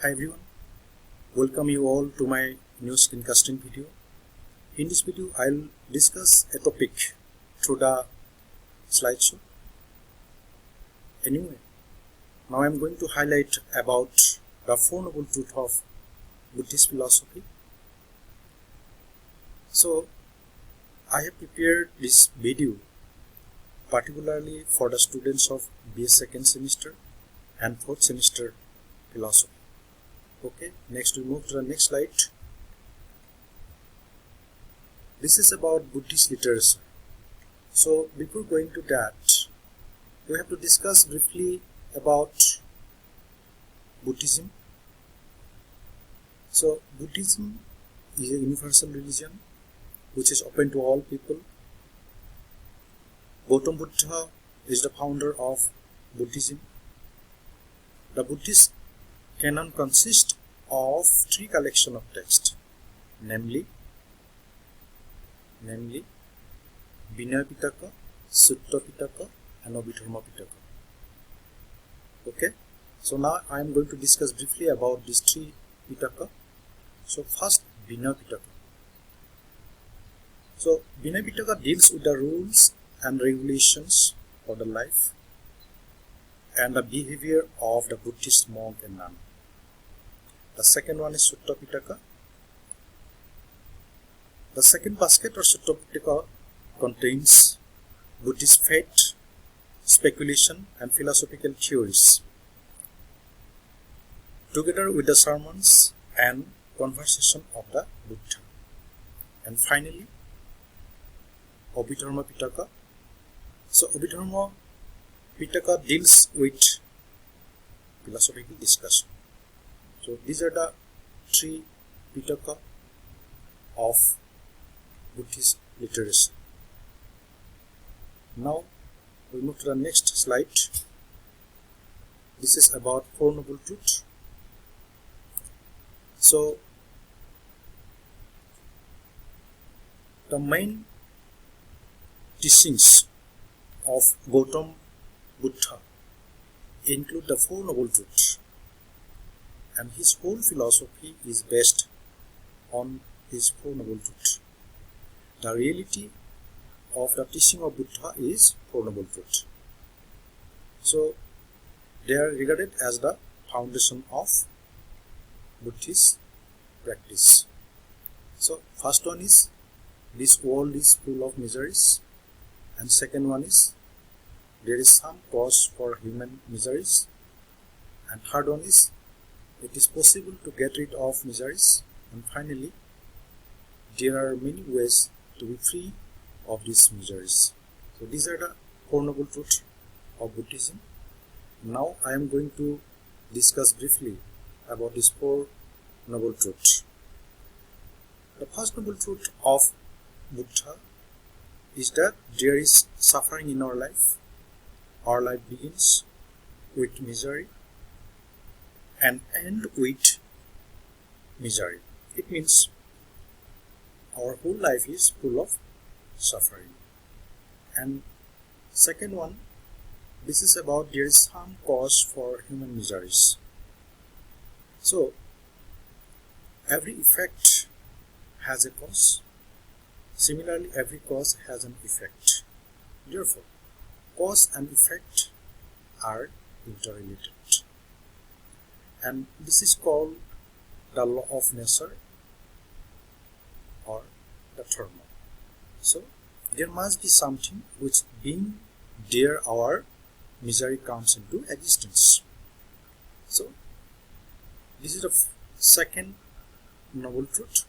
Hi everyone, welcome you all to my new screencasting video. In this video, I'll discuss a topic through the slideshow. Anyway, now I'm going to highlight about the Four Noble Truths of Buddhist philosophy. So, I have prepared this video particularly for the students of BA second semester and fourth semester philosophy. Okay, next we move to the next slide. This is about Buddhist literature. So before going to that, we have to discuss briefly about Buddhism. So Buddhism is a universal religion which is open to all people. Gautam Buddha is the founder of Buddhism. The Buddhist canon consists of three collections of texts, namely Vinaya Pitaka, Sutta Pitaka, and Abhidharma Pitaka. Okay, so now I am going to discuss briefly about these three Pitaka. So first, Vinaya Pitaka. So Vinaya Pitaka deals with the rules and regulations for the life and the behavior of the Buddhist monk and nun. The second one is Sutta Pitaka. The second basket or Sutta Pitaka contains Buddhist faith, speculation and philosophical theories, together with the sermons and conversation of the Buddha. And finally, Abhidharma Pitaka. So Abhidharma Pitaka deals with philosophical discussion. So these are the three Pitaka of Buddhist literature. Now we move to the next slide. This is about Four Noble Truths. So the main teachings of Gautam Buddha include the Four Noble Truths, and his whole philosophy is based on his Four Noble Truths. The reality of the teaching of Buddha is Four Noble Truths. So they are regarded as the foundation of Buddhist practice. So first one is, this world is full of miseries, and second one is, there is some cause for human miseries, and third one is, it is possible to get rid of miseries, and finally, there are many ways to be free of these miseries. So these are the Four Noble Truths of Buddhism. Now I am going to discuss briefly about these Four Noble Truths. The first Noble Truth of Buddha is that there is suffering in our life. Our life begins with misery and end with misery. It means our whole life is full of suffering. And second one, this is about there is some cause for human miseries. So every effect has a cause. Similarly, every cause has an effect. Therefore, cause and effect are interrelated. And this is called the law of nature or the dharma. So, there must be something which being there our misery comes into existence. So, this is the second Noble Truth.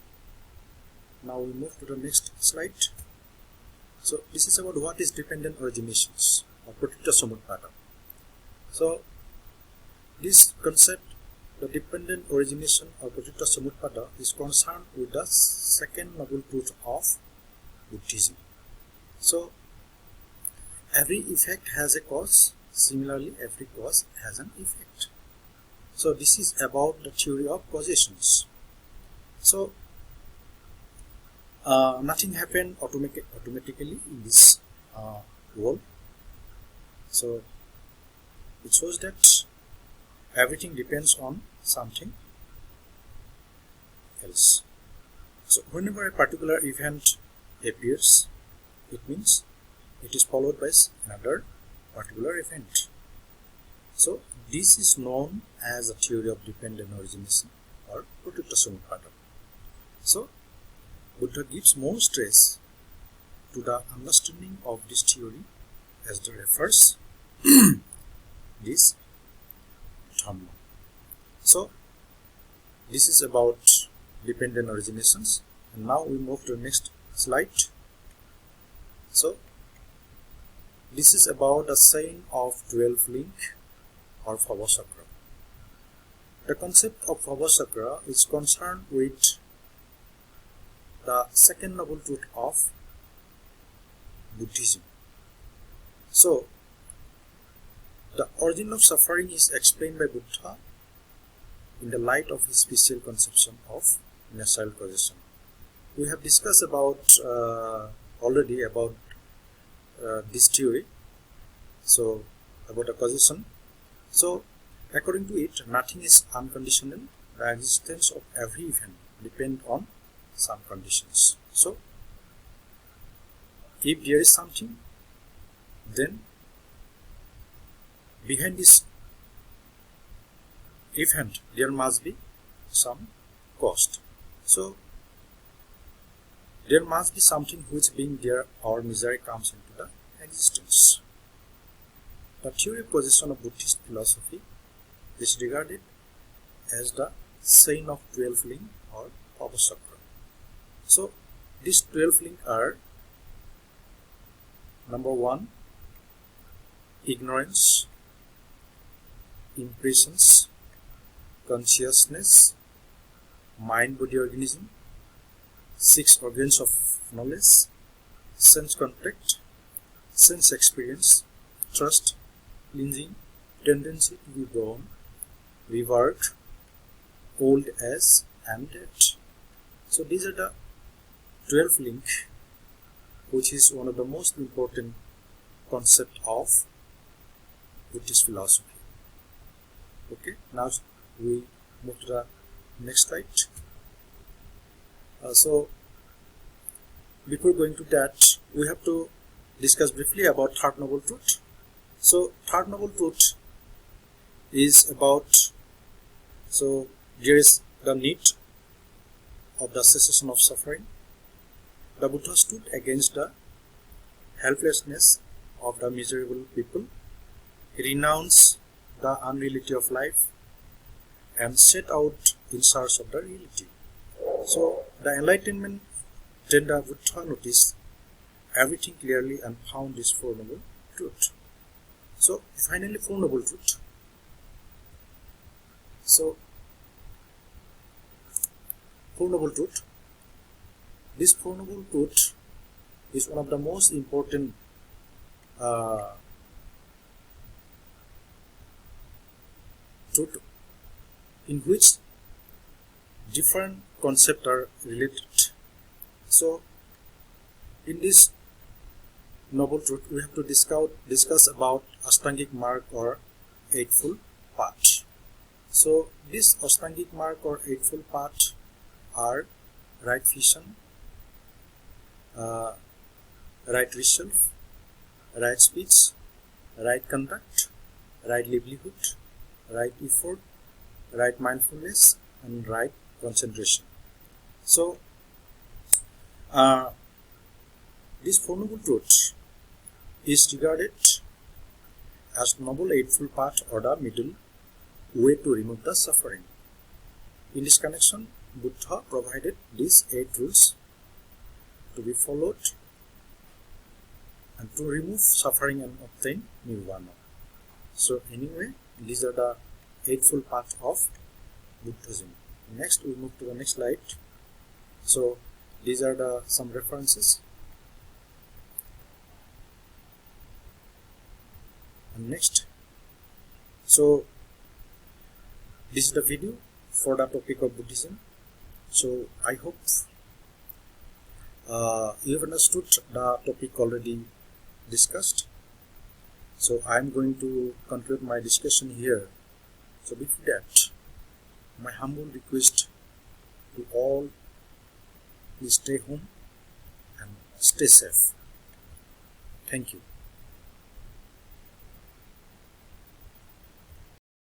Now we move to the next slide. So this is about what is dependent originations or pratitya samutpada. So this concept, the dependent origination or pratitya samutpada, is concerned with the second Noble Truth of Buddhism. So every effect has a cause. Similarly, every cause has an effect. So this is about the theory of causations. So nothing happened automatically in this world. So it shows that everything depends on something else. So whenever a particular event appears, it means it is followed by another particular event. So this is known as a theory of dependent origination or pratitya samutpada. So Buddha gives more stress to the understanding of this theory as the refers this dharma. So this is about dependent originations, and now we move to the next slide. So this is about a chain of 12 link or bhava-cakra. The concept of bhava-cakra is concerned with the second noble truth of Buddhism. So the origin of suffering is explained by Buddha in the light of his special conception of natural causation. We have discussed about already about this theory, so about the causation. So according to it, nothing is unconditional. The existence of every event depends on some conditions. So if there is something, then behind this event there must be some cost. So there must be something which being there or misery comes into the existence. The theory of causation of Buddhist philosophy is regarded as the chain of 12 links or bhava-cakra. So these 12 links are: number 1, ignorance, impressions, consciousness, mind, body, organism, 6 organs of knowledge, sense contact, sense experience, trust, clinging, tendency to be born, rebirth, old age, and death. So these are the 12 links, which is one of the most important concept of Buddhist philosophy. Okay, now we move to the next slide. So before going to that, we have to discuss briefly about third noble truth. So third noble truth is about, so there is the need of the cessation of suffering. The Buddha stood against the helplessness of the miserable people. He renounced the unreality of life and set out in search of the reality. So the enlightenment, then the Buddha noticed everything clearly and found this Four Noble Truth. So finally, Four Noble Truth. So Four Noble Truth. This Four Noble Truth is one of the most important truth in which different concepts are related. So in this noble truth, we have to discuss about Ashtangik Marg or Eightfold Path. So this Ashtangik Marg or Eightfold Path are right vision, right resolve, right speech, right conduct, right livelihood, right effort, right mindfulness, and right concentration. So this Four Noble Truth is regarded as Noble Eightfold Path or the middle way to remove the suffering. In this connection, Buddha provided these 8 rules to be followed and to remove suffering and obtain nirvana. So anyway, these are the Eightfold Path of Buddhism. Next, we move to the next slide. So these are some references. And next, so this is the video for the topic of Buddhism. So I hope you have understood the topic already discussed. So I am going to conclude my discussion here. So before that, my humble request to all. Please stay home and stay safe. Thank you.